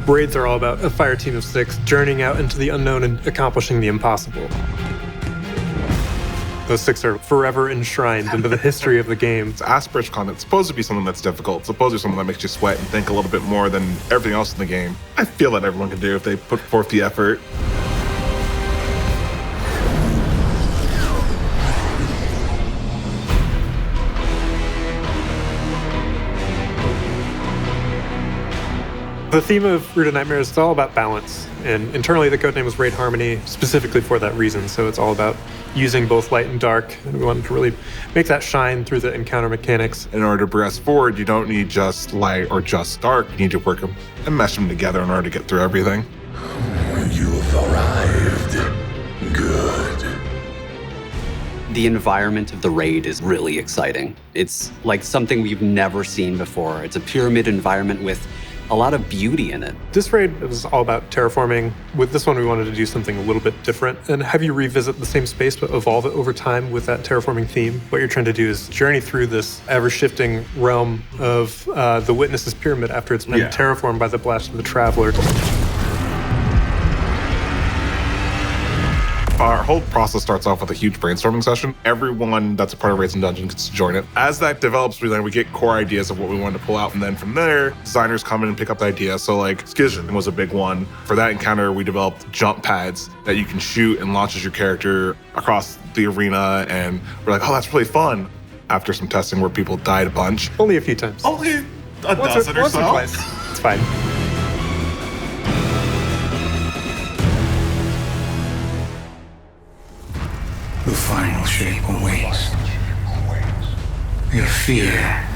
Raids are all about a fire team of 6 journeying out into the unknown and accomplishing the impossible. Those 6 are forever enshrined into the history of the game. It's aspirational content. It's supposed to be something that's difficult. It's supposed to be something that makes you sweat and think a little bit more than everything else in the game. I feel that everyone can do if they put forth the effort. The theme of Root of Nightmares is all about balance, and internally the codename was Raid Harmony, specifically for that reason. So it's all about using both light and dark, and we wanted to really make that shine through the encounter mechanics. In order to progress forward, you don't need just light or just dark. You need to work them and mesh them together in order to get through everything. You've arrived. Good. The environment of the raid is really exciting. It's like something we've never seen before. It's a pyramid environment with a lot of beauty in it. This raid was all about terraforming. With this one, we wanted to do something a little bit different and have you revisit the same space but evolve it over time with that terraforming theme. What you're trying to do is journey through this ever-shifting realm of the Witness's Pyramid after it's been terraformed by the blast of the Traveler. Our whole process starts off with a huge brainstorming session. Everyone that's a part of Raids and Dungeons gets to join it. As that develops, we get core ideas of what we want to pull out, and then from there, designers come in and pick up the idea. So like Skizzen was a big one. For that encounter, we developed jump pads that you can shoot and launches your character across the arena, and we're like, oh, that's really fun. After some testing where people died a bunch. Only a few times. Only a dozen or once so. Or twice. It's fine. The final shape awaits. Your fear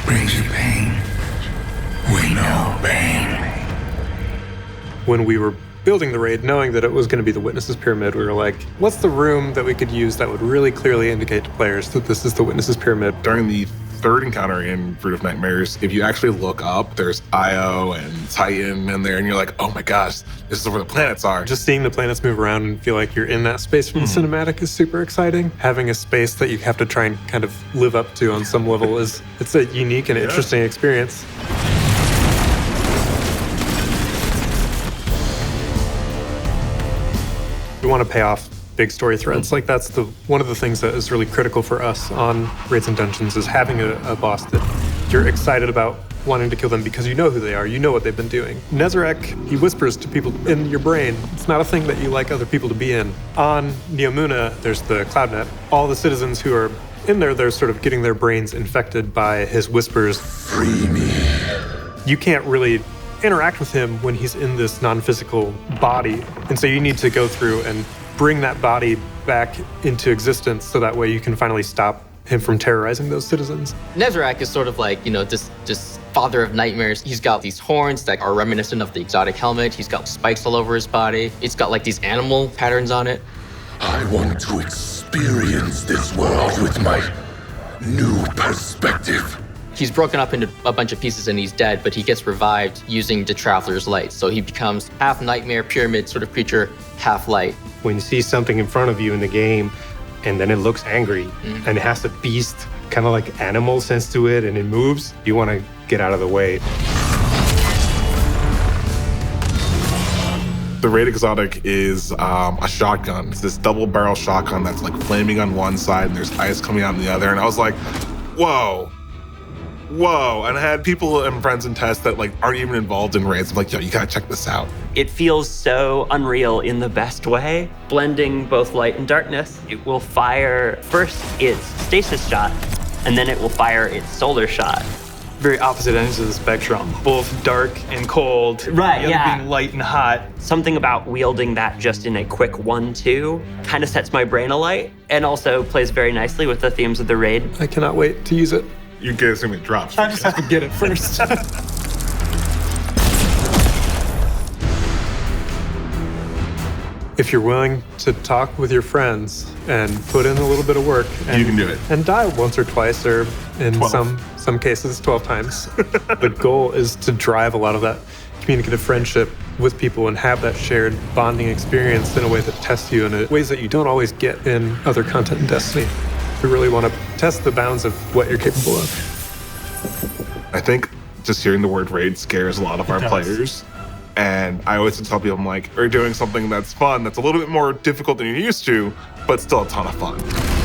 brings you pain. We know pain. When we were building the raid, knowing that it was going to be the Witness's Pyramid, we were like, what's the room that we could use that would really clearly indicate to players that this is the Witness's Pyramid? During the third encounter in Root of Nightmares, if you actually look up, there's Io and Titan in there, and you're like, oh my gosh, this is where the planets are. Just seeing the planets move around and feel like you're in that space from the cinematic is super exciting. Having a space that you have to try and kind of live up to on some level it's a unique and interesting experience. We want to pay off big story threads. Like that's one of the things that is really critical for us on Raids and Dungeons is having a boss that you're excited about wanting to kill them because you know who they are, you know what they've been doing. Nezarek, he whispers to people in your brain. It's not a thing that you like other people to be in. On Neomuna, there's the CloudNet. All the citizens who are in there, they're sort of getting their brains infected by his whispers. Free me. You can't really interact with him when he's in this non-physical body. And so you need to go through and bring that body back into existence so that way you can finally stop him from terrorizing those citizens. Nezarek is sort of like, this father of nightmares. He's got these horns that are reminiscent of the exotic helmet. He's got spikes all over his body. It's got like these animal patterns on it. I want to experience this world with my new perspective. He's broken up into a bunch of pieces and he's dead, but he gets revived using the Traveler's Light. So he becomes half nightmare, pyramid sort of creature, half light. When you see something in front of you in the game and then it looks angry and it has a beast, kind of like animal sense to it, and it moves, you want to get out of the way. The Raid Exotic is a shotgun. It's this double barrel shotgun that's like flaming on one side and there's ice coming out on the other. And I was like, whoa. And I had people and friends in tests that like aren't even involved in raids. I'm like, yo, you gotta check this out. It feels so unreal in the best way, blending both light and darkness. It will fire first its stasis shot, and then it will fire its solar shot. Very opposite ends of the spectrum, both dark and cold. Right, the other being light and hot. Something about wielding that just in a quick 1-2 kind of sets my brain alight, and also plays very nicely with the themes of the raid. I cannot wait to use it. You can assume it drops. I just have to get it first. If you're willing to talk with your friends and put in a little bit of work, and you can do it. And die once or twice, or in 12. some cases 12 times. The goal is to drive a lot of that communicative friendship with people and have that shared bonding experience in a way that tests you in ways that you don't always get in other content in Destiny. We really want to test the bounds of what you're capable of. I think just hearing the word raid scares a lot of our players. And I always tell people, I'm like, we're doing something that's fun, that's a little bit more difficult than you're used to, but still a ton of fun.